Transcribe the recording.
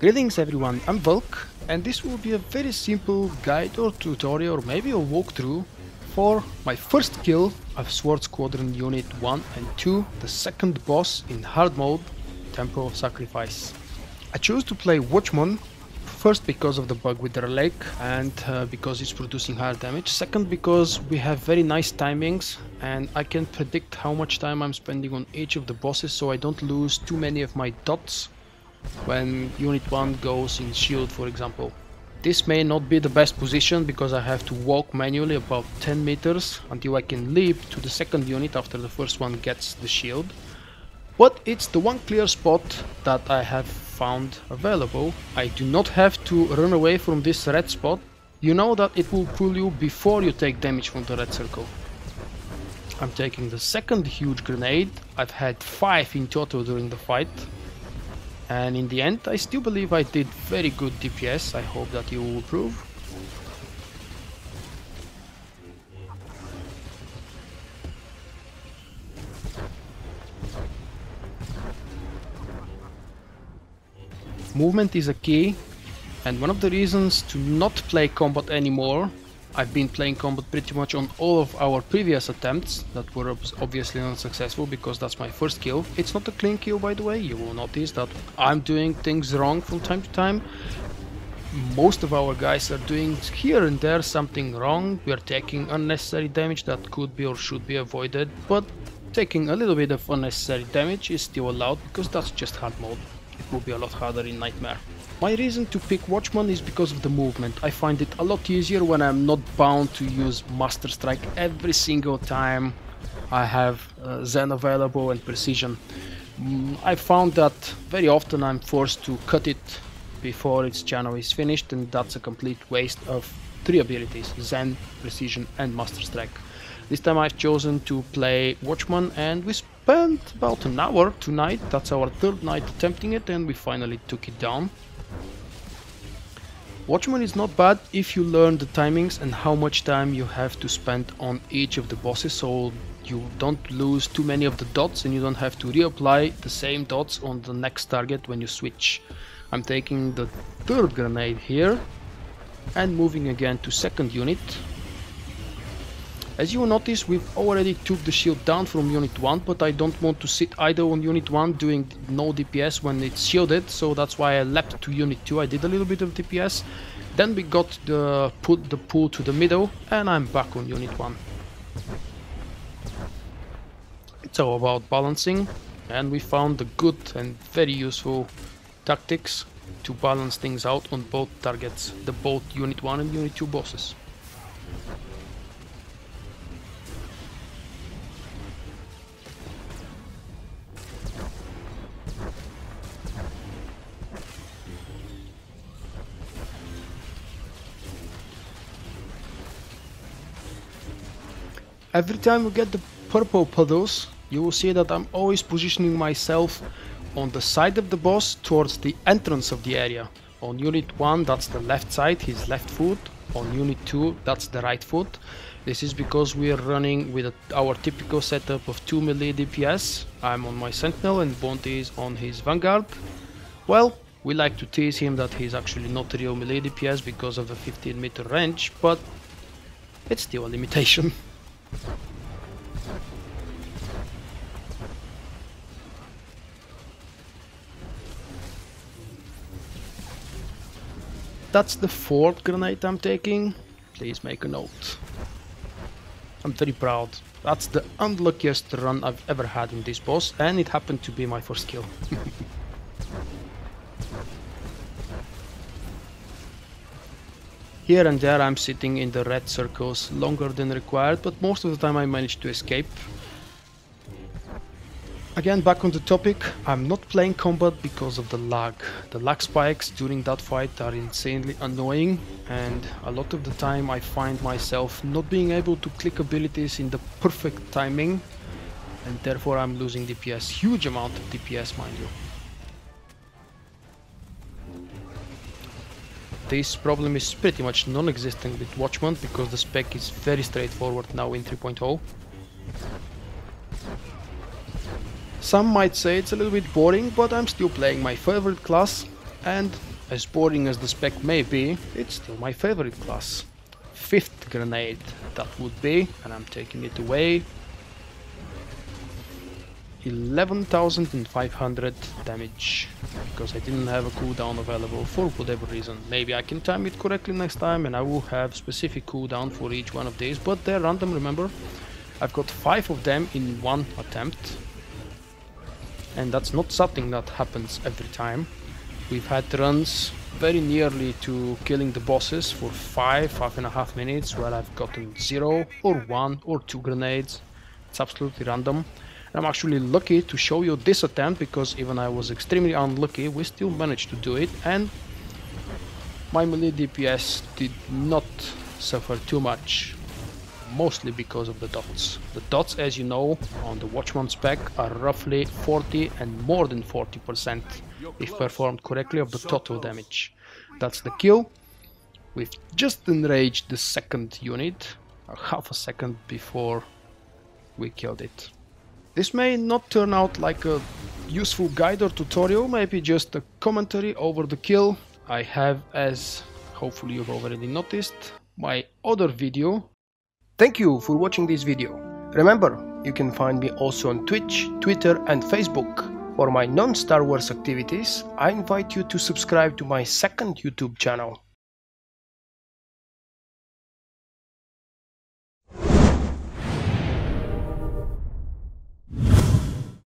Greetings everyone, I'm Vulkk, and this will be a very simple guide or tutorial or maybe a walkthrough for my first kill of SWTOR Squadron Unit 1 and 2, the second boss in hard mode, Temple of Sacrifice. I chose to play Watchman, first because of the bug with the relay and because it's producing higher damage, second because we have very nice timings and I can predict how much time I'm spending on each of the bosses so I don't lose too many of my dots when Unit 1 goes in shield, for example. This may not be the best position because I have to walk manually about 10 meters until I can leap to the second unit after the first one gets the shield. But it's the one clear spot that I have found available. I do not have to run away from this red spot. You know that it will pull you before you take damage from the red circle. I'm taking the second huge grenade. I've had 5 in total during the fight. And in the end, I still believe I did very good DPS. I hope that you will approve. Movement is a key, and one of the reasons to not play combat anymore, I've been playing combat pretty much on all of our previous attempts that were obviously unsuccessful because that's my first kill. It's not a clean kill, by the way. You will notice that I'm doing things wrong from time to time. Most of our guys are doing here and there something wrong. We are taking unnecessary damage that could be or should be avoided, but taking a little bit of unnecessary damage is still allowed because that's just hard mode. It will be a lot harder in Nightmare. My reason to pick Watchman is because of the movement. I find it a lot easier when I'm not bound to use Master Strike every single time I have Zen available and Precision. I found that very often I'm forced to cut it before its channel is finished, and that's a complete waste of 3 abilities: Zen, Precision and Master Strike. This time I've chosen to play Watchman, and we spent about an hour tonight. That's our 3rd night attempting it, and we finally took it down. Watchman is not bad if you learn the timings and how much time you have to spend on each of the bosses, so you don't lose too many of the dots and you don't have to reapply the same dots on the next target when you switch. I'm taking the 3rd grenade here and moving again to second unit. As you will notice, we've already took the shield down from Unit 1, but I don't want to sit idle on Unit 1 doing no DPS when it's shielded, so that's why I leapt to Unit 2. I did a little bit of DPS, then we got the pull to the middle, and I'm back on Unit 1. It's all about balancing, and we found the good and very useful tactics to balance things out on both targets, the both Unit 1 and Unit 2 bosses. Every time we get the purple puddles, you will see that I'm always positioning myself on the side of the boss towards the entrance of the area. On Unit 1 that's the left side, his left foot. On Unit 2 that's the right foot. This is because we are running with our typical setup of 2 melee DPS. I'm on my Sentinel and Bounty is on his Vanguard. Well, we like to tease him that he's actually not a real melee DPS because of the 15-meter range, but it's still a limitation. That's the 4th grenade I'm taking. Please make a note. I'm very proud. That's the unluckiest run I've ever had in this boss, and it happened to be my first kill. Here and there I'm sitting in the red circles longer than required, but most of the time I manage to escape. Again, back on the topic, I'm not playing combat because of the lag. The lag spikes during that fight are insanely annoying, and a lot of the time I find myself not being able to click abilities in the perfect timing, and therefore I'm losing DPS, huge amount of DPS, mind you. This problem is pretty much non-existent with Watchman because the spec is very straightforward now in 3.0. Some might say it's a little bit boring, but I'm still playing my favorite class, and as boring as the spec may be, it's still my favorite class. 5th grenade that would be, and I'm taking it away, 11,500 damage, because I didn't have a cooldown available for whatever reason. Maybe I can time it correctly next time and I will have specific cooldown for each one of these, but they're random, remember? I've got 5 of them in one attempt, and that's not something that happens every time. We've had runs very nearly to killing the bosses for 5.5 minutes where I've gotten 0 or 1 or 2 grenades. It's absolutely random. I'm actually lucky to show you this attempt, because even I was extremely unlucky, we still managed to do it, and my melee DPS did not suffer too much, mostly because of the dots. The dots, as you know, on the Watchman spec are roughly 40 and more than 40% if performed correctly of the total damage. That's the kill. We've just enraged the second unit, half a second before we killed it. This may not turn out like a useful guide or tutorial, maybe just a commentary over the kill. I have, as hopefully you've already noticed, my other video. Thank you for watching this video. Remember, you can find me also on Twitch, Twitter and Facebook. For my non-Star Wars activities, I invite you to subscribe to my second YouTube channel.